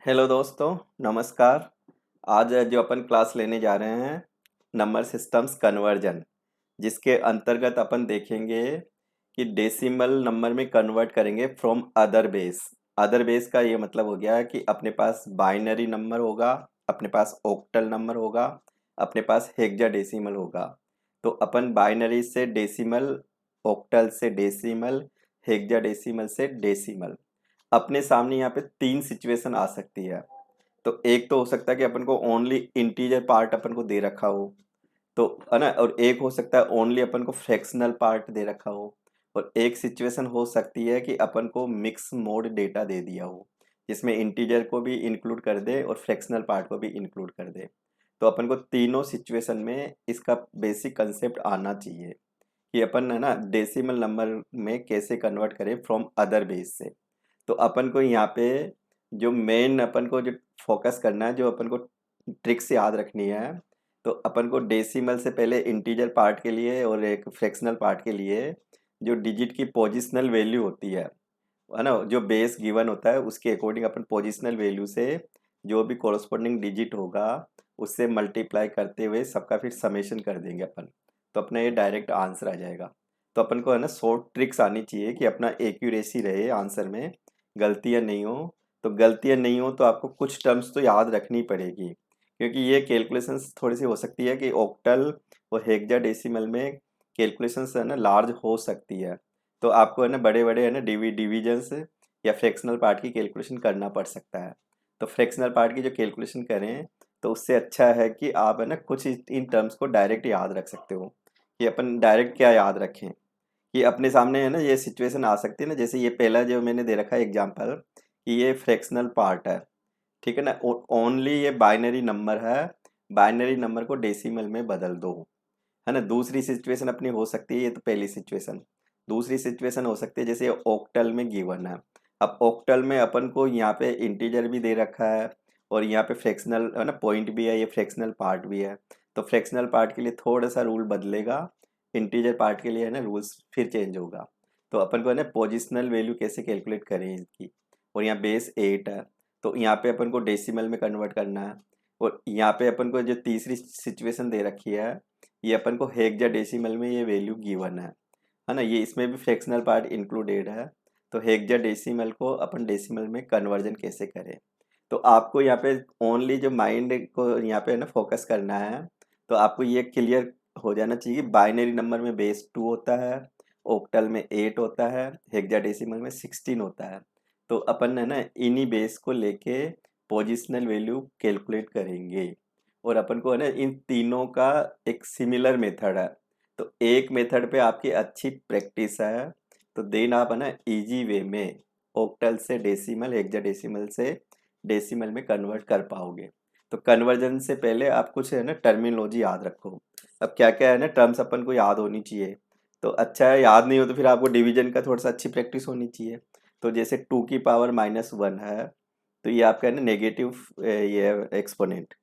Hello दोस्तों, नमस्कार। आज जो अपन क्लास लेने जा रहे हैं नंबर सिस्टम्स कन्वर्जन, जिसके अंतर्गत अपन देखेंगे कि डेसिमल नंबर में कन्वर्ट करेंगे from other base. Other base का ये मतलब हो गया कि अपने पास बाइनरी नंबर होगा, अपने पास ऑक्टल नंबर होगा, अपने पास हेक्साडेसिमल होगा। तो अपन बाइनरी से डेसिमल, ऑक्टल से डेसिमल, हेक्साडेसिमल से डेसिमल, अपने सामने यहाँ पे तीन सिचुएशन आ सकती है। तो एक तो हो सकता है कि अपन को ओनली इंटीजर पार्ट अपन को दे रखा हो, तो है ना, और एक हो सकता है ओनली अपन को फ्रैक्शनल पार्ट दे रखा हो, और एक सिचुएशन हो सकती है कि अपन को मिक्स मोड डेटा दे दिया हो, जिसमें इंटीजर को भी इंक्लूड कर दे और फ्रैक्शनल पार्ट को भी इंक्लूड कर दे। तो अपन को तीनों सिचुएशन में इसका बेसिक कंसेप्ट आना चाहिए कि अपन है ना डेसिमल नंबर में कैसे कन्वर्ट करें फ्रॉम अदर बेस से। तो अपन को यहाँ पे जो मेन अपन को जो फोकस करना है, जो अपन को ट्रिक्स याद रखनी है, तो अपन को डेसिमल से पहले इंटीजर पार्ट के लिए और एक फ्रैक्शनल पार्ट के लिए जो डिजिट की पोजिशनल वैल्यू होती है ना, जो बेस गिवन होता है उसके अकॉर्डिंग अपन पोजिशनल वैल्यू से जो भी कोरस्पॉन्डिंग डिजिट होगा उससे मल्टीप्लाई करते हुए सबका फिर समेशन कर देंगे अपन। तो अपना ये डायरेक्ट आंसर आ जाएगा। तो अपन को है ना शॉर्ट ट्रिक्स आनी चाहिए कि अपना एक्यूरेसी रहे आंसर में, गलतियाँ नहीं हो। तो गलतियाँ नहीं हो तो आपको कुछ टर्म्स तो याद रखनी पड़ेगी, क्योंकि ये कैलकुलेशंस थोड़ी सी हो सकती है कि ऑक्टल और हेक्साडेसिमल में कैलकुलेशंस है ना लार्ज हो सकती है। तो आपको है ना बड़े बड़े है ना डिविजन्स या फ्रैक्शनल पार्ट की कैलकुलेशन करना पड़ सकता है। तो फ्रैक्शनल पार्ट की जो कैलकुलेशन करें तो उससे अच्छा है कि आप है ना कुछ इन टर्म्स को डायरेक्ट याद रख सकते हो। कि अपन डायरेक्ट क्या याद रखें कि अपने सामने है ना ये सिचुएशन आ सकती है ना, जैसे ये पहला जो मैंने दे रखा है एग्जांपल कि ये फ्रैक्शनल पार्ट है, ठीक है ना, ओनली ये बाइनरी नंबर है, बाइनरी नंबर को डेसिमल में बदल दो, है ना। दूसरी सिचुएशन अपनी हो सकती है, ये तो पहली सिचुएशन। दूसरी सिचुएशन हो सकती है जैसे ऑक्टल में गिवन है। अब ऑक्टल में अपन को यहाँ पे इंटीजर भी दे रखा है और यहाँ पे फ्रैक्शनल है ना पॉइंट भी है, ये फ्रैक्शनल पार्ट भी है। तो फ्रैक्शनल पार्ट के लिए थोड़ा सा रूल बदलेगा, इंटीजर पार्ट के लिए है ना रूल्स फिर चेंज होगा। तो अपन को है ना पोजिशनल वैल्यू कैसे कैलकुलेट करें इसकी, और यहाँ बेस 8 है, तो यहाँ पे अपन को डेसिमल में कन्वर्ट करना है। और यहाँ पे अपन को जो तीसरी सिचुएशन दे रखी है, ये अपन को हेक्साडेसिमल में ये वैल्यू गिवन है ना, ये इसमें भी फ्रैक्शनल पार्ट इंक्लूडेड है। तो हेक्साडेसिमल को अपन डेसिमल में कन्वर्जन कैसे करें। तो आपको यहाँ पे ओनली जो माइंड को यहाँ पे है ना फोकस करना है। तो आपको ये क्लियर हो जाना चाहिए कि बाइनरी नंबर में बेस 2 होता है, ऑक्टल में 8 होता है, हेक्साडेसिमल में 16 होता है। तो अपन है ना इन्हीं बेस को लेके पोजिशनल वैल्यू कैलकुलेट करेंगे, और अपन को है ना इन तीनों का एक सिमिलर मेथड है। तो एक मेथड पे आपकी अच्छी प्रैक्टिस है, तो देन आप है ना इजी वे में ऑक्टल से डेसिमल, हेक्साडेसिमल से डेसिमल में कन्वर्ट कर पाओगे। तो कन्वर्जन से पहले आप कुछ है ना टर्मिनोलॉजी याद रखो। अब क्या क्या है ना टर्म्स अपन को याद होनी चाहिए। तो अच्छा है, याद नहीं हो तो फिर आपको डिवीजन का थोड़ा सा अच्छी प्रैक्टिस होनी चाहिए। तो जैसे 2 की पावर -1 है, तो ये आपका है ना नेगेटिव ये एक्सपोनेंट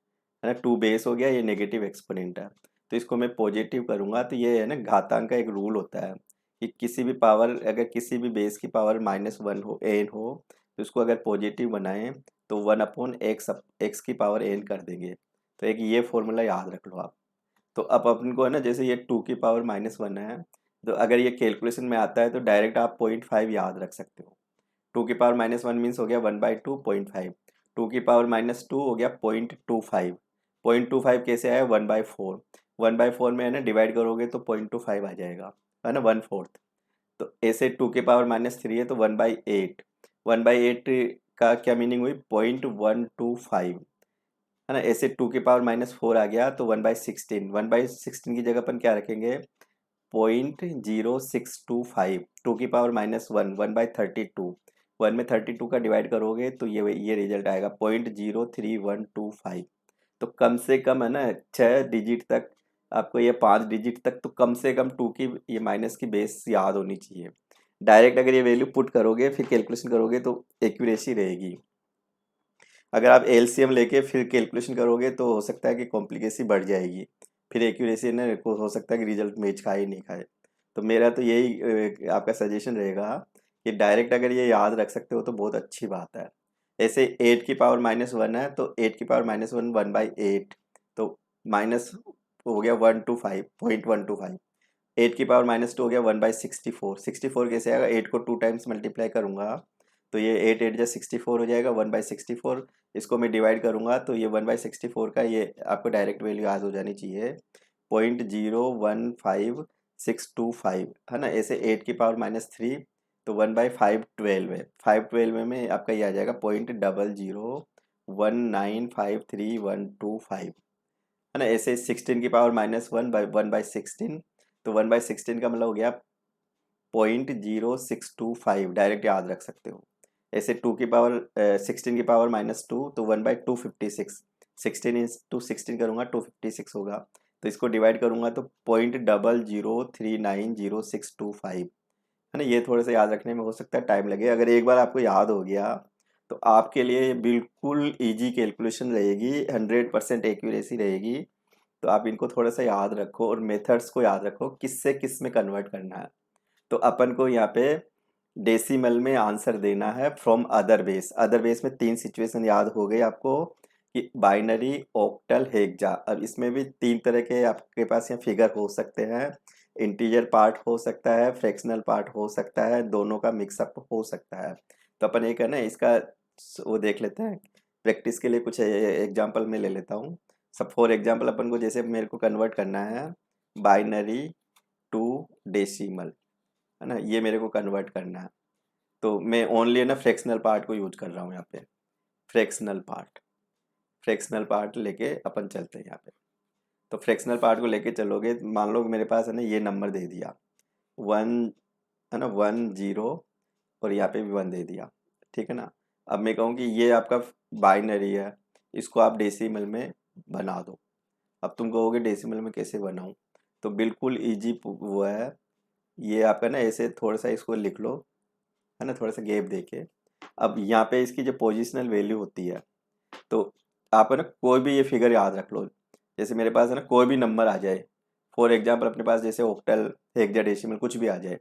है ना, 2 बेस हो गया, ये नेगेटिव एक्सपोनेंट है। तो इसको मैं पॉजिटिव करूंगा, तो ये है ना घातांक का एक रूल होता है कि किसी भी पावर, अगर किसी भी बेस की पावर -1 हो, एन हो, तो इसको अगर पॉजिटिव बनाएं तो 1/x, एक्स की पावर एन कर देंगे। तो एक ये फॉर्मूला याद रख लो आप। तो अब अपन को है ना जैसे ये 2 की पावर -1 है, तो अगर ये कैलकुलेशन में आता है तो डायरेक्ट आप 0.5 याद रख सकते हो। 2 की पावर -1 मीन्स हो गया 1/2, 0.5। 2 की पावर -2 हो गया 0.25। 0.25 कैसे आया, 1/4। 1/4 में है ना डिवाइड करोगे तो 0.25 आ जाएगा, है ना, 1/4। तो ऐसे 2 की पावर -3 है तो 1/8। 1/8 का क्या मीनिंग हुई, 0.125, है ना। ऐसे 2 की पावर -4 आ गया तो 1/16। 1/16 की जगह अपन क्या रखेंगे, 0.0625। 2 की पावर -1, 1/32। 1 में 32 का डिवाइड करोगे तो ये रिजल्ट आएगा 0.03125। तो कम से कम है ना 6 डिजिट तक, आपको ये 5 डिजिट तक तो कम से कम 2 की ये माइनस की बेस याद होनी चाहिए। डायरेक्ट अगर ये वैल्यू पुट करोगे फिर कैलकुलेशन करोगे तो एक्यूरेसी रहेगी। अगर आप एलसीएम लेके फिर कैलकुलेशन करोगे तो हो सकता है कि कॉम्प्लिकेसी बढ़ जाएगी, फिर एक्यूरेसी ना को हो सकता है कि रिजल्ट मैच खाए ही नहीं खाए। तो मेरा तो यही आपका सजेशन रहेगा कि डायरेक्ट अगर ये याद रख सकते हो तो बहुत अच्छी बात है। ऐसे 8 की पावर -1 है तो 8 की पावर -1 1/8, तो माइनस हो गया 125 0.125। 8 की पावर -2 हो गया 1/64। 64 कैसे आएगा, 8 को 2 टाइम्स मल्टीप्लाई करूंगा तो ये 8 8 जा 64 हो जाएगा 1/64। इसको मैं डिवाइड करूंगा तो ये 1/64 का ये आपको डायरेक्ट वैल्यू याद हो जानी चाहिए 0.015625 है ना। ऐसे 8 की पावर -3 तो 1/5 12 है, 512 में आपका ये आ जाएगा 0.001953 125 है ना। ऐसे 16 की पावर -1/16 तो 1/16 का मतलब हो गया 0.0625, डायरेक्ट याद रख सकते हो। ऐसे 2 की पावर 16 की पावर -2 तो 1/256, 16 इंटू 16 करूँगा 256 होगा, तो इसको डिवाइड करूँगा तो 0.00390625 है ना। ये थोड़ा सा याद रखने में हो सकता है टाइम लगे, अगर एक बार आपको याद हो गया तो आपके लिए ये बिल्कुल इजी कैलकुलेशन रहेगी, 100% एक्यूरेसी रहेगी। तो आप इनको थोड़ा सा याद रखो और मेथड्स को याद रखो किससे किस में कन्वर्ट करना है। तो अपन को यहाँ पे डेसिमल में आंसर देना है from other base. Other base में 3 सिचुएशन याद हो गई आपको कि बाइनरी, ऑक्टल, हेक्सा। अब इसमें भी 3 तरह के आपके पास यहाँ फिगर हो सकते हैं, इंटीजर पार्ट हो सकता है, फ्रैक्शनल पार्ट हो सकता है, दोनों का मिक्सअप हो सकता है। तो अपन एक है ना इसका वो देख लेते हैं, प्रैक्टिस के लिए कुछ एग्जांपल में ले लेता हूँ। सब फॉर एग्जांपल अपन को जैसे मेरे को कन्वर्ट करना है बाइनरी टू डेसिमल है ना, ये मेरे को कन्वर्ट करना है। तो मैं ओनली है ना फ्रैक्शनल पार्ट को यूज कर रहा हूँ यहाँ पे, फ्रैक्शनल पार्ट लेके अपन चलते हैं यहाँ पे। तो फ्रैक्शनल पार्ट को लेके चलोगे, मान लो कि मेरे पास है ना ये नंबर दे दिया 1 है ना, 1 0 और यहाँ पे भी 1 दे दिया, ठीक है ना। अब मैं कहूँ कि ये आपका बाइनरी है, इसको आप डेसिमल में बना दो। अब तुम कहोगे डेसिमल में कैसे बनाऊँ, तो बिल्कुल इजी वो है। ये आपका ना ऐसे थोड़ा सा इसको लिख लो है ना, थोड़ा सा गैप देके। अब यहाँ पे इसकी जो पोजिशनल वैल्यू होती है, तो आप है ना कोई भी ये फिगर याद रख लो। जैसे मेरे पास है ना कोई भी नंबर आ जाए, फॉर एग्जाम्पल अपने पास जैसे ऑक्टल, हेक्साडेसिमल कुछ भी आ जाए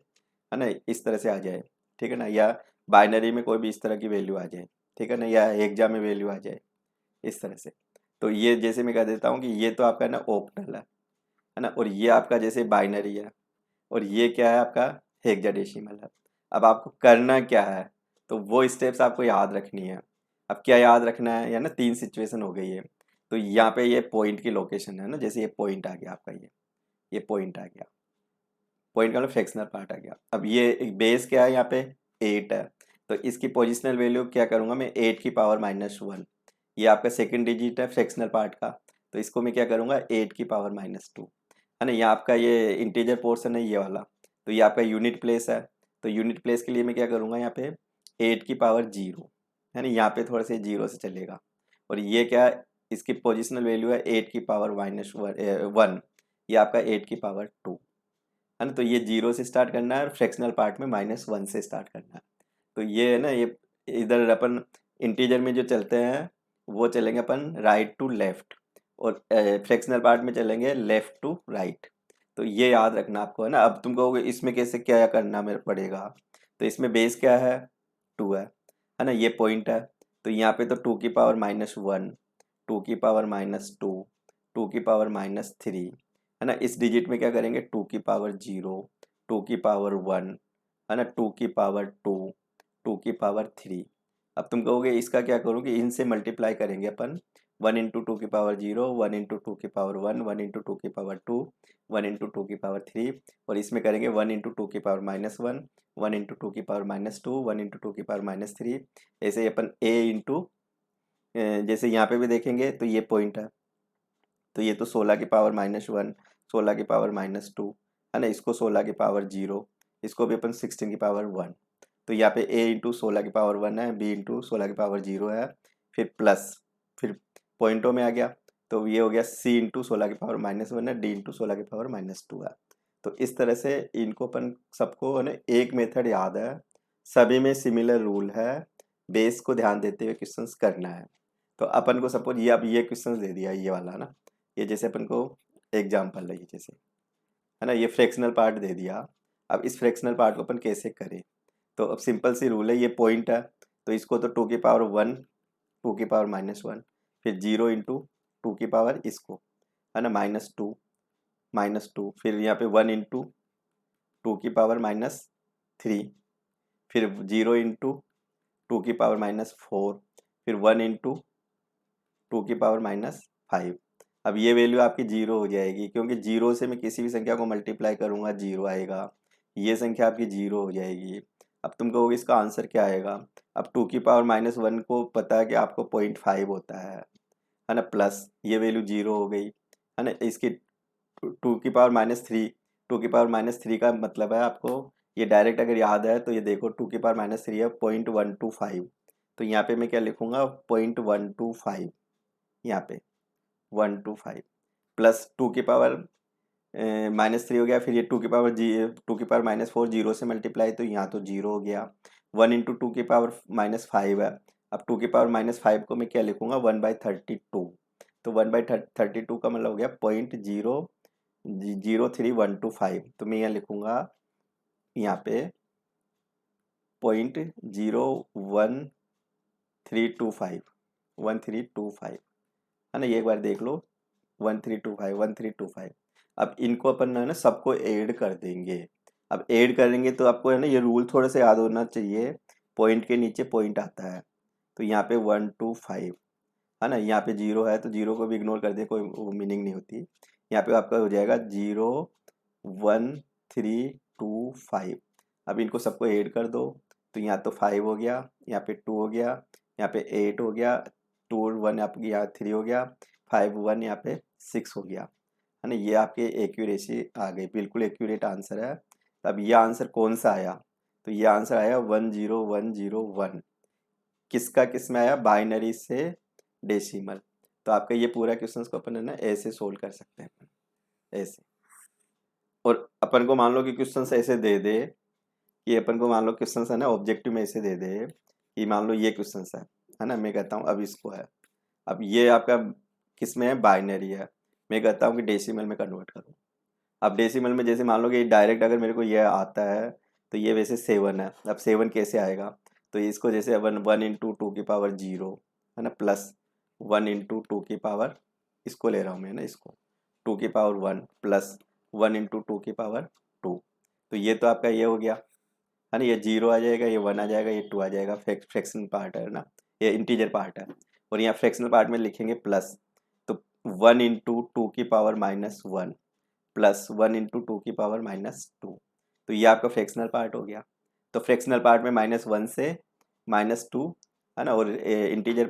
है ना, इस तरह से आ जाए, ठीक है ना, या बाइनरी में कोई भी इस तरह की वैल्यू आ जाए, ठीक है ना, या हेक्सा में वैल्यू आ जाए इस तरह से। तो ये जैसे मैं कह देता हूँ कि ये तो आपका ना ऑक्टल है ना, और ये आपका जैसे बाइनरी है, और ये क्या है आपका हेक्साडेसिमल है। अब आपको करना क्या है, तो वो स्टेप्स आपको याद रखनी है। अब क्या याद रखना है, या ना 3 सिचुएशन हो गई है। तो यहाँ पे ये पॉइंट की लोकेशन है ना, जैसे ये पॉइंट आ गया आपका, ये पॉइंट आ गया, पॉइंट का मतलब फ्रैक्शनल पार्ट आ गया। अब ये एक बेस क्या है यहाँ पे 8 है, तो इसकी पोजिशनल वैल्यू क्या करूँगा मैं 8 की पावर -1, ये आपका सेकेंड डिजिट है फ्रैक्शनल पार्ट का, तो इसको मैं क्या करूँगा 8 की पावर -2 है ना। ये आपका ये इंटीजर पोर्शन है ये वाला, तो ये आपका यूनिट प्लेस है, तो यूनिट प्लेस के लिए मैं क्या करूँगा यहाँ पे 8 की पावर 0 है ना, यहाँ पे थोड़ा सा 0 से चलेगा। और ये क्या है, इसकी पोजिशनल वैल्यू है 8 की पावर -1, ये आपका 8 की पावर 2 है ना। तो ये 0 से स्टार्ट करना है और फ्रैक्शनल पार्ट में -1 से स्टार्ट करना है। तो ये है ना, ये इधर अपन इंटीजर में जो चलते हैं वो चलेंगे अपन राइट टू लेफ्ट, और फ्रैक्शनल पार्ट में चलेंगे लेफ्ट टू राइट। तो ये याद रखना आपको है ना। अब तुम कहोगे इसमें कैसे क्या करना मेरे पड़ेगा, तो इसमें बेस क्या है 2 है ना, ये पॉइंट है, तो यहाँ पे तो 2 की पावर -1, 2 की पावर -2, 2 की पावर -3 है ना। इस डिजिट में क्या करेंगे 2 की पावर 0, 2 की पावर 1 है ना, 2 की पावर 2, 2 की पावर 3। अब तुम कहोगे इसका क्या करूँ, कि इनसे मल्टीप्लाई करेंगे अपन 1 इंटू 2 की पावर 0, 1 इंटू 2 की पावर 1, 1 इंटू 2 की पावर 2, 1 इंटू 2 की पावर 3, और इसमें करेंगे 1 इंटू 2 की पावर -1, 1 इंटू 2 की पावर -2, 1 इंटू 2 की पावर -3। ऐसे ही अपन ए इंटू जैसे यहाँ पे भी देखेंगे तो ये पॉइंट है, तो ये तो 16 की पावर -1, 16 की पावर -2 है ना, इसको 16 की पावर 0, इसको भी अपन 16 की पावर 1। तो यहाँ पे a इंटू 16 की पावर 1 है, b इंटू 16 की पावर 0 है, फिर प्लस, फिर पॉइंटों में आ गया, तो ये हो गया c इंटू 16 की पावर -1 है, d इंटू 16 की पावर -2 है। तो इस तरह से इनको अपन सबको है ना एक मेथड याद है, सभी में सिमिलर रूल है, बेस को ध्यान देते हुए क्वेश्चंस करना है। तो अपन को सपोज ये अब ये क्वेश्चंस दे दिया ये वाला ना, ये जैसे अपन को एग्जाम्पल है ये जैसे है ना, ये फ्रैक्शनल पार्ट दे दिया। अब इस फ्रैक्शनल पार्ट को अपन कैसे करें, तो अब सिंपल सी रूल है, ये पॉइंट है, तो इसको तो 2 की पावर 1, 2 की पावर -1, फिर 0 इंटू 2 की पावर इसको, है ना, -2, फिर यहाँ पे 1 इंटू 2 की पावर -3, फिर 0 इंटू 2 की पावर -4, फिर 1 इंटू 2 की पावर -5। अब ये वैल्यू आपकी जीरो हो जाएगी, क्योंकि जीरो से मैं किसी भी संख्या को मल्टीप्लाई करूंगा जीरो आएगा। ये संख्या आपकी जीरो हो जाएगी। अब तुम कहोगे इसका आंसर क्या आएगा। अब 2 की पावर -1 को पता है कि आपको 0.5 होता है ना, प्लस ये वैल्यू जीरो हो गई, है ना। इसकी 2 की पावर -3, 2 की पावर -3 का मतलब है आपको, ये डायरेक्ट अगर याद है तो ये देखो 2 की पावर -3 है 0.125, तो यहाँ पे मैं क्या लिखूंगा 0.125, यहाँ पे 125 प्लस 2 की पावर -3 हो गया, फिर ये 2 की पावर -4 जीरो से मल्टीप्लाई, तो यहाँ तो जीरो हो गया। 1 इंटू 2 की पावर -5 है। अब 2 की पावर-5 को मैं क्या लिखूंगा 1/32, तो 1/32 का मतलब हो गया 0.00325, तो मैं यहाँ लिखूंगा यहाँ पे 0.01325, है ना। ये एक बार देख लो 1325। अब इनको अपन है ना सबको ऐड कर देंगे। अब ऐड करेंगे तो आपको है ना ये रूल थोड़ा सा याद होना चाहिए, पॉइंट के नीचे पॉइंट आता है, तो यहाँ पे 125, है ना। यहाँ पे जीरो है तो जीरो को भी इग्नोर कर दे, कोई मीनिंग नहीं होती। यहाँ पे आपका हो जाएगा 01325। अब इनको सबको ऐड कर दो, तो यहाँ तो 5 हो गया, यहाँ पे 2 हो गया, यहाँ पे 8 हो गया, 2 और 1 आपकी यहाँ 3 हो गया, 5 1 यहाँ पे 6 हो गया, है ना। ये आपके एक्यूरेसी आ गई, बिल्कुल एक्यूरेट आंसर है। अब ये आंसर कौन सा आया, तो ये आंसर आया 10101। किसका किस में आया, बाइनरी से डेसिमल। तो आपका ये पूरा क्वेश्चन को अपन है ना ऐसे सोल्व कर सकते हैं, ऐसे। और अपन को मान लो कि क्वेश्चन ऐसे दे दे कि अपन को मान लो क्वेश्चन है ना ऑब्जेक्टिव में ऐसे दे दे कि मान लो ये क्वेश्चन है ना, मैं कहता हूँ अब इसको है, अब ये आपका किस में है, बाइनरी है, मैं कहता हूँ कि डेसिमल में कन्वर्ट करो। अब डेसिमल में जैसे मान लो कि डायरेक्ट अगर मेरे को ये आता है, तो ये वैसे 7 है। अब 7 कैसे आएगा, तो इसको जैसे 1 इंटू 2 की पावर 0, है ना, प्लस 1 इंटू 2 की पावर, इसको ले रहा हूँ मैं ना, इसको 2 की पावर 1 प्लस 1 इंटू 2 की पावर 2, तो ये तो आपका ये हो गया, है ना। ये जीरो आ जाएगा, ये 1 आ जाएगा, ये 2 आ जाएगा, फ्रैक्शन पार्ट है ना, ये इंटीजर पार्ट है। और यहाँ फ्रैक्शनल पार्ट में लिखेंगे प्लस, तो 1 इंटू 2 की पावर-1 प्लस 1 इंटू 2 की पावर-2, तो ये आपका फ्रैक्शनल पार्ट हो गया। तो फ्रैक्शनल पार्ट में -1 से -2, है ना, और इंटीजर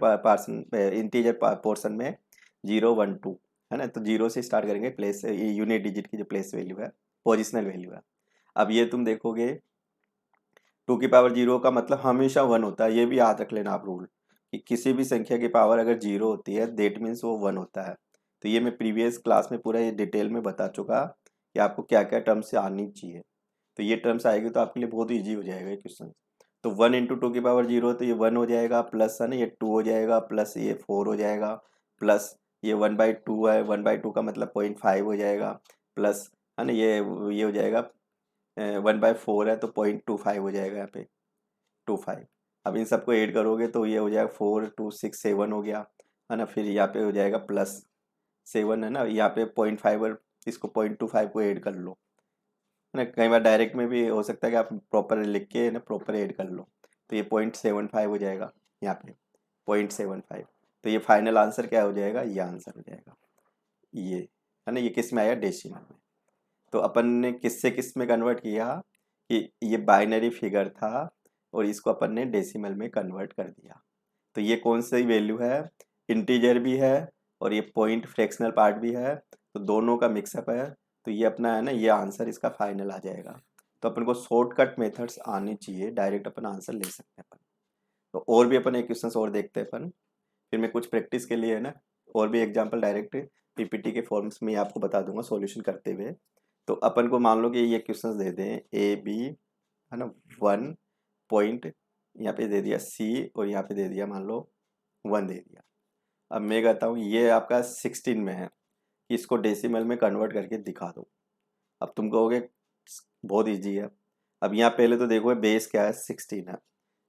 पोर्शन में 0 1 2, है ना। तो जीरो से स्टार्ट करेंगे, प्लेस यूनिट डिजिट की जो प्लेस वैल्यू है, पोजिशनल वैल्यू है। अब ये तुम देखोगे 2 की पावर 0 का मतलब हमेशा 1 होता है, ये भी याद रख लेना आप रूल, कि किसी भी संख्या की पावर अगर 0 होती है देट मीन्स वो 1 होता है। तो ये मैं प्रीवियस क्लास में पूरा ये डिटेल में बता चुका कि आपको क्या क्या टर्म्स आनी चाहिए। तो ये टर्म्स आएगी तो आपके लिए बहुत ईजी हो जाएगा ये क्वेश्चन। तो 1 इंटू 2 की पावर 0, तो ये 1 हो जाएगा, प्लस है ना ये 2 हो जाएगा, प्लस ये 4 हो जाएगा, प्लस ये 1/2 है, 1/2 का मतलब 0.5 हो जाएगा, प्लस है ना ये हो जाएगा 1/4 है तो 0.25 हो जाएगा, यहाँ पे 25। अब इन सबको ऐड करोगे तो ये हो जाएगा 4 2 6 7 हो गया, है ना। फिर यहाँ पे हो जाएगा +7, है ना, यहाँ पे 0.5 और इसको 0.25 को ऐड कर लो, है ना। कई बार डायरेक्ट में भी हो सकता है कि आप प्रॉपर लिख के ना प्रॉपर ऐड कर लो, तो ये 0.75 हो जाएगा, यहाँ पे 0.75। तो ये फाइनल आंसर क्या हो जाएगा, ये आंसर हो जाएगा, ये है ना। ये किस में आया, डेसिमल में। तो अपन ने किससे किस में कन्वर्ट किया कि ये बाइनरी फिगर था और इसको अपन ने डेसिमल में कन्वर्ट कर दिया। तो ये कौन सी वैल्यू है, इंटीजर भी है और ये पॉइंट फ्रैक्शनल पार्ट भी है, तो दोनों का मिक्सअप है। तो ये अपना है ना, ये आंसर इसका फाइनल आ जाएगा। तो अपन को शॉर्टकट मेथड्स आनी चाहिए, डायरेक्ट अपन आंसर ले सकते हैं अपन। तो और भी अपन एक क्वेश्चन और देखते हैं अपन, फिर मैं कुछ प्रैक्टिस के लिए है ना और भी एग्जांपल डायरेक्ट पीपीटी के फॉर्म्स में आपको बता दूंगा सॉल्यूशन करते हुए। तो अपन को मान लो कि ये क्वेश्चंस दे दें ए बी, है ना, 1 पॉइंट यहाँ पे दे दिया सी और यहाँ पे दे दिया मान लो 1 दे दिया। अब मैं कहता हूँ ये आपका 16 में है, कि इसको डेसिमल में कन्वर्ट करके दिखा दो। अब तुम कहोगे बहुत ईजी है। अब यहाँ पहले तो देखो बेस क्या है, 16 है,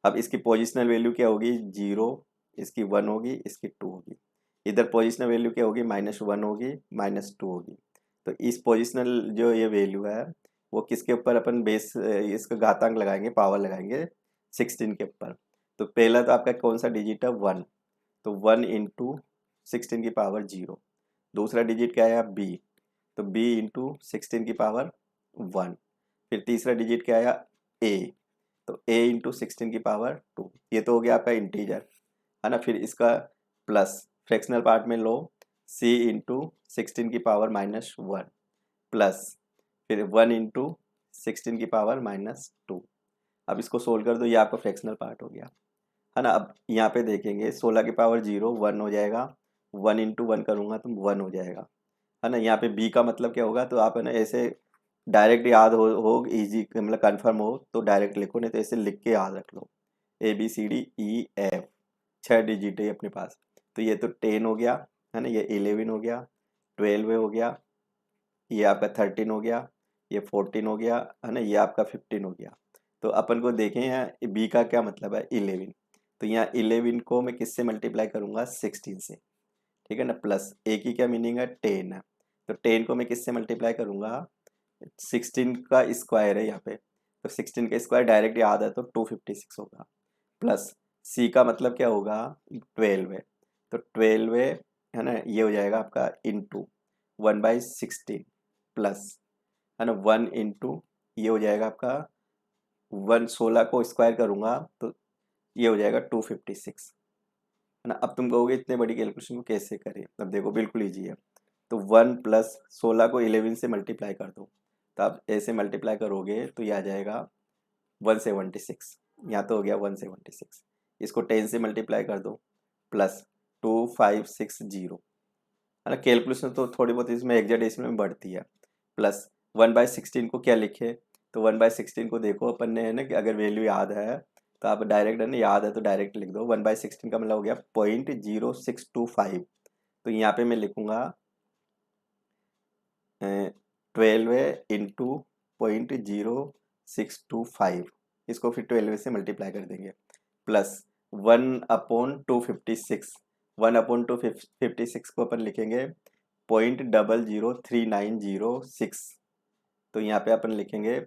अब इसकी पोजिशनल वैल्यू क्या होगी, 0, इसकी 1 होगी, इसकी 2 होगी। इधर पोजिशनल वैल्यू क्या होगी, -1 होगी, -2 होगी। तो इस पोजिशनल जो ये वैल्यू है वो किसके ऊपर अपन बेस इसका घातांक लगाएंगे, पावर लगाएंगे 16 के ऊपर। तो पहला तो आपका कौन सा डिजिट है, 1, तो 1 इंटू 16 की पावर 0। दूसरा डिजिट क्या आया, b, तो b इंटू 16 की पावर 1। फिर तीसरा डिजिट क्या आया, a, तो a इंटू 16 की पावर 2। ये तो हो गया आपका इंटीजर, है ना। फिर इसका प्लस फ्रैक्शनल पार्ट में लो, c इंटू 16 की पावर -1 प्लस फिर 1 इंटू 16 की पावर -2। अब इसको सोल्व कर दो, ये आपका फ्रैक्शनल पार्ट हो गया, है ना। अब यहाँ पे देखेंगे 16 की पावर 0 1 हो जाएगा, 1 इंटू 1 करूँगा तो 1 हो जाएगा, है ना। यहाँ पे b का मतलब क्या होगा, तो आप है ना ऐसे डायरेक्ट याद हो इजी, मतलब कन्फर्म हो तो डायरेक्ट लिखो, नहीं तो ऐसे लिख के याद रख लो। ABCDEF 6 डिजिट है अपने पास। तो ये तो 10 हो गया, है ना, ये 11 हो गया, 12 हो गया, ये आपका 13 हो गया, ये 14 हो गया, है ना, ये आपका 15 हो गया। तो अपन को देखें यहाँ बी का क्या मतलब है, 11। तो यहाँ 11 को मैं किससे मल्टीप्लाई करूँगा, 16 से, ठीक है ना। प्लस ए की क्या मीनिंग है, 10 है, तो 10 को मैं किससे मल्टीप्लाई करूँगा, 16 का स्क्वायर है यहाँ पे, तो 16 का स्क्वायर डायरेक्ट याद है तो 256 होगा। प्लस सी का मतलब क्या होगा, 12 है, तो 12 है ना, ये हो जाएगा आपका इंटू 1/16 प्लस, है ना, 1 इंटू ये हो जाएगा आपका 16 को स्क्वायर करूँगा तो ये हो जाएगा 256, है ना। अब तुम कहोगे इतने बड़ी कैलकुलेशन को कैसे करें, अब देखो बिल्कुल ईजी है। तो 1 प्लस 16 को 11 से मल्टीप्लाई कर दो, तो आप ऐसे मल्टीप्लाई करोगे तो ये आ जाएगा 176, यहाँ तो हो गया 176। इसको 10 से मल्टीप्लाई कर दो प्लस 2560, है ना। कैलकुलेशन तो थोड़ी बहुत इसमें हेक्साडेसिमल में बढ़ती है। प्लस 1/16 को क्या लिखे, तो 1/16 को देखो अपन ने, है ना, कि अगर वैल्यू याद है तो आप डायरेक्ट, है ना, याद है तो डायरेक्ट लिख दो। 1/16 का मतलब हो गया 0.0625। तो यहाँ पे मैं लिखूंगा 12 इंटू 0.0625, इसको फिर 12 से मल्टीप्लाई कर देंगे, प्लस 1/256, 1/256 को अपन लिखेंगे 0.00396। तो यहाँ पे अपन लिखेंगे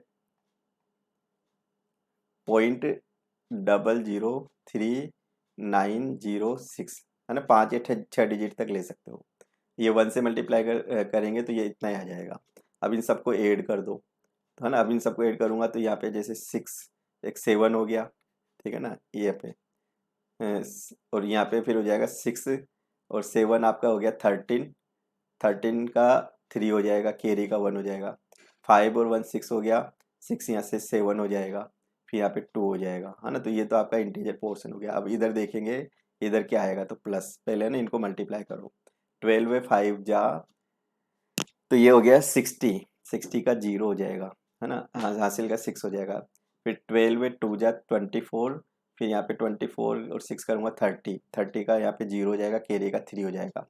0.00396, है ना। 5 या 6 डिजिट तक ले सकते हो। ये 1 से मल्टीप्लाई करेंगे तो ये इतना ही आ जाएगा। अब इन सबको ऐड कर दो, तो है ना, अब इन सबको ऐड करूँगा तो यहाँ पे जैसे 6 एक 7 हो गया, ठीक है ना, ये पे और यहाँ पे फिर हो जाएगा 6 और 7 आपका हो गया 13, 13 का 3 हो जाएगा, कैरी का 1 हो जाएगा, 5 और 1 6 हो गया, 6 यहाँ से 7 हो जाएगा, फिर यहाँ पे 2 हो जाएगा, है ना। तो ये तो आपका इंटीजर पोर्शन हो गया। अब इधर देखेंगे इधर क्या आएगा, तो प्लस, पहले ना इनको मल्टीप्लाई करो, 12 में 5 जा, तो ये हो गया 60, 60 का 0 हो जाएगा, है ना, हासिल का 6 हो जाएगा। फिर 12 में 2 जा 24, फिर यहाँ पे 24 और 6 करूँगा 30, 30 का यहाँ पे 0 हो जाएगा, कैरी का 3 हो जाएगा।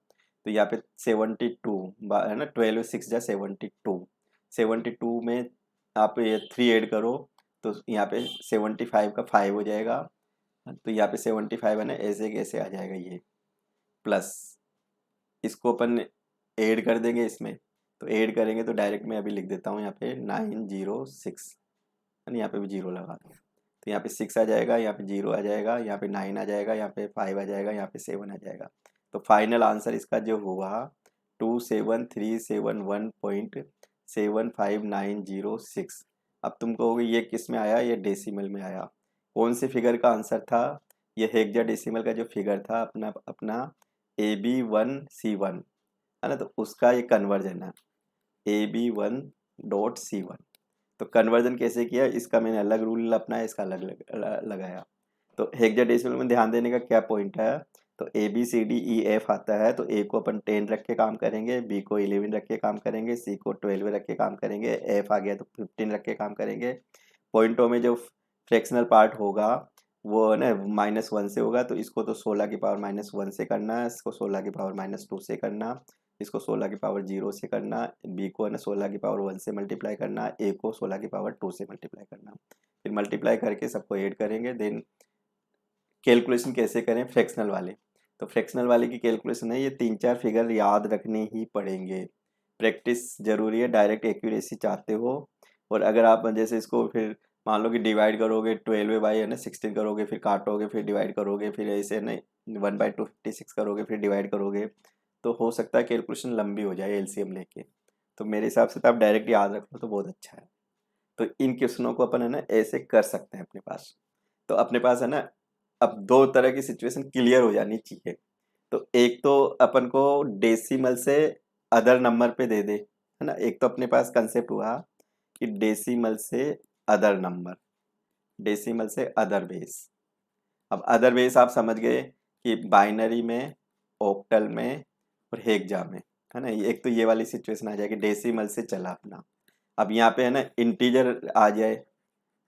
तो यहाँ पे 72, है ना, 12 में 6 जा 72, 72 में आप ये 3 ऐड करो तो यहाँ पे 75 का 5 हो जाएगा। तो यहाँ पे 75 है ना, ऐसे कैसे आ जाएगा ये, प्लस इसको अपन ऐड कर देंगे इसमें, तो ऐड करेंगे तो डायरेक्ट मैं अभी लिख देता हूँ यहाँ पे 906, है ना, यहाँ पे भी 0 लगा दो, तो यहाँ पे 6 आ जाएगा, यहाँ पे 0 आ जाएगा, यहाँ पे 9 आ जाएगा, यहाँ पे 5 आ जाएगा, यहाँ पे 7 आ जाएगा। तो फाइनल आंसर इसका जो हुआ 27371.75906। अब तुम कहोगे ये किस में आया, ये डेसिमल में आया। कौन से फिगर का आंसर था, ये हेक्साडेसिमल का जो फिगर था अपना अपना AB1C1, है ना, तो उसका ये कन्वर्जन है AB1.C1। तो कन्वर्जन कैसे किया, इसका मैंने अलग रूल अपनाया, इसका अलग लगाया। तो हेक्साडेसिमल में ध्यान देने का क्या पॉइंट है, तो ABCDEF आता है तो ए को अपन 10 रख के काम करेंगे, बी को 11 रख के काम करेंगे, सी को 12 रख के काम करेंगे, एफ आ गया तो 15 रख के काम करेंगे। पॉइंटों में जो फ्रैक्शनल पार्ट होगा वो है ना -1 से होगा, तो इसको तो 16 की पावर -1 से करना है, इसको 16 की पावर -2 से करना, इसको 16 की पावर 0 से करना, बी को है ना 16 की पावर 1 से मल्टीप्लाई करना, ए को 16 की पावर 2 से मल्टीप्लाई करना। फिर मल्टीप्लाई करके सबको ऐड करेंगे, देन कैलकुलेशन कैसे करें फ्रैक्शनल वाले। तो फ्रैक्शनल वाले की कैलकुलेशन है, ये 3-4 फिगर याद रखने ही पड़ेंगे। प्रैक्टिस ज़रूरी है, डायरेक्ट एक्यूरेसी चाहते हो। और अगर आप जैसे इसको फिर मान लो कि डिवाइड करोगे 12 बाई है ना 16 करोगे, फिर काटोगे, फिर डिवाइड करोगे, फिर ऐसे नहीं 1/256 करोगे, फिर डिवाइड करोगे, तो हो सकता है कैलकुलेशन लंबी हो जाए एलसीएम लेके। तो मेरे हिसाब से तो आप डायरेक्ट याद रख लो तो बहुत अच्छा है। तो इन क्वेश्चनों को अपन है ना ऐसे कर सकते हैं अपने पास। तो अपने पास है ना अब दो तरह की सिचुएशन क्लियर हो जानी चाहिए। तो एक तो अपन को डेसिमल से अदर नंबर पे दे दे, है ना। एक तो अपने पास कंसेप्ट हुआ कि डेसिमल से अदर नंबर, डेसिमल से अदर बेस। अब अदर बेस आप समझ गए कि बाइनरी में, ऑक्टल में और हेक्सा में, है ना। एक तो ये वाली सिचुएशन आ जाएगी, डेसिमल से चला अपना। अब यहाँ पे है ना इंटीजर आ जाए,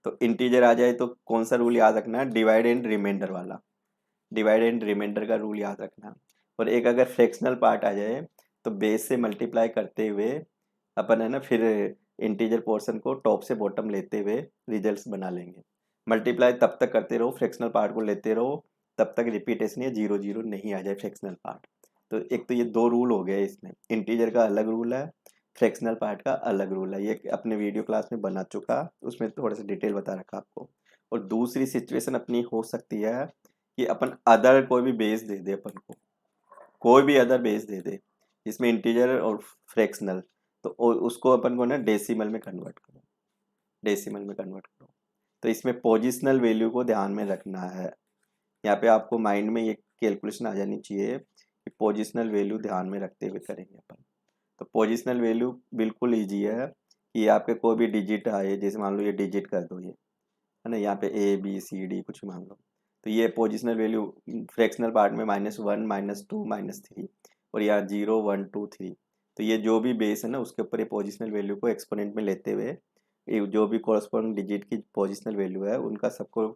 तो इंटीजर आ जाए तो कौन सा रूल याद रखना है, डिवाइड एंड रिमाइंडर वाला, डिवाइड एंड रिमाइंडर का रूल याद रखना। और एक अगर फ्रैक्शनल पार्ट आ जाए तो बेस से मल्टीप्लाई करते हुए अपन है ना फिर इंटीजर पोर्शन को टॉप से बॉटम लेते हुए रिजल्ट्स बना लेंगे। मल्टीप्लाई तब तक करते रहो, फ्रैक्शनल पार्ट को लेते रहो, तब तक रिपीटेशन या 0 0 नहीं आ जाए फ्रैक्शनल पार्ट। तो एक तो ये दो रूल हो गए इसमें, इंटीजर का अलग रूल है, फ्रैक्शनल पार्ट का अलग रूल है। ये अपने वीडियो क्लास में बना चुका, उसमें थोड़ा सा डिटेल बता रखा आपको। और दूसरी सिचुएशन अपनी हो सकती है कि अपन अदर कोई भी बेस दे दे अपन को, कोई भी अदर बेस दे दे जिसमें इंटीजर और फ्रैक्शनल, तो उसको अपन को ना डेसिमल में कन्वर्ट करो, डेसिमल में कन्वर्ट करो। तो इसमें पोजिशनल वैल्यू को ध्यान में रखना है। यहाँ पे आपको माइंड में ये कैलकुलेशन आ जानी चाहिए कि पोजिशनल वैल्यू ध्यान में रखते हुए करेंगे अपन। तो पोजिशनल वैल्यू बिल्कुल ईजी है कि आपके कोई भी डिजिट आए, जैसे मान लो ये डिजिट कर दो, ये है ना, यहाँ पे ABCD कुछ मान लो, तो ये पोजिशनल वैल्यू फ्रैक्शनल पार्ट में -1 -2 -3, और यहाँ 0 1 2 3। तो ये जो भी बेस है ना उसके ऊपर ये पोजिशनल वैल्यू को एक्सपोनेंट में लेते हुए ये जो भी कॉरस्पॉन्डिंग डिजिट की पोजिशनल वैल्यू है उनका सबको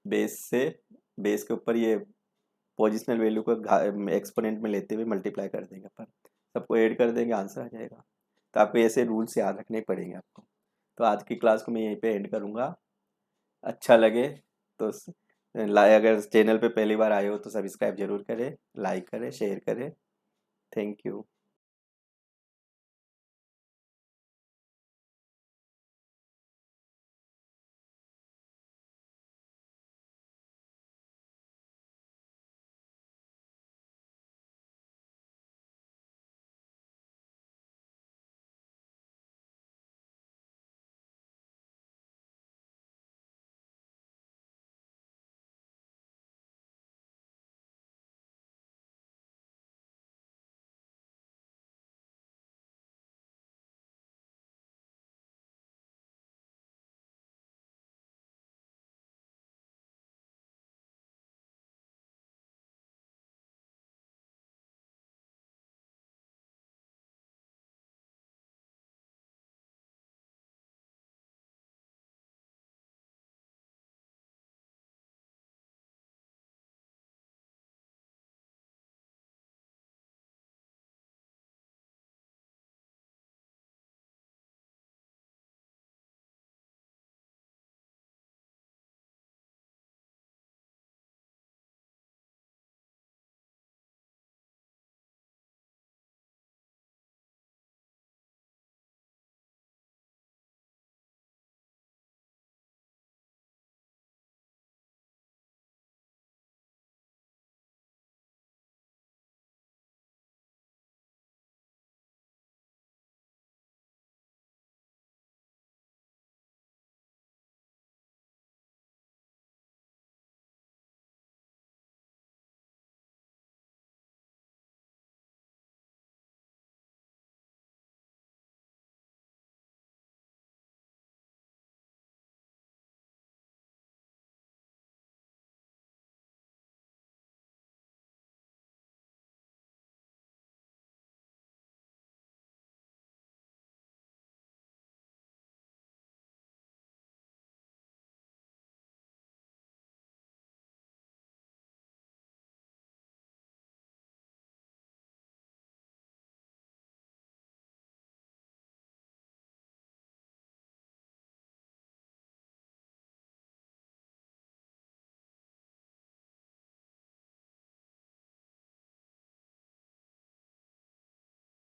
बेस से, बेस के ऊपर ये पोजिशनल वैल्यू को एक्सपोनेंट में लेते हुए मल्टीप्लाई कर देंगे अपन, सबको ऐड कर देंगे, आंसर आ जाएगा। तो आपको ऐसे रूल्स याद रखने पड़ेंगे आपको। तो आज की क्लास को मैं यहीं पे एंड करूँगा। अच्छा लगे तो अगर चैनल पे पहली बार आए हो तो सब्सक्राइब जरूर करें, लाइक करें, शेयर करें। Thank you.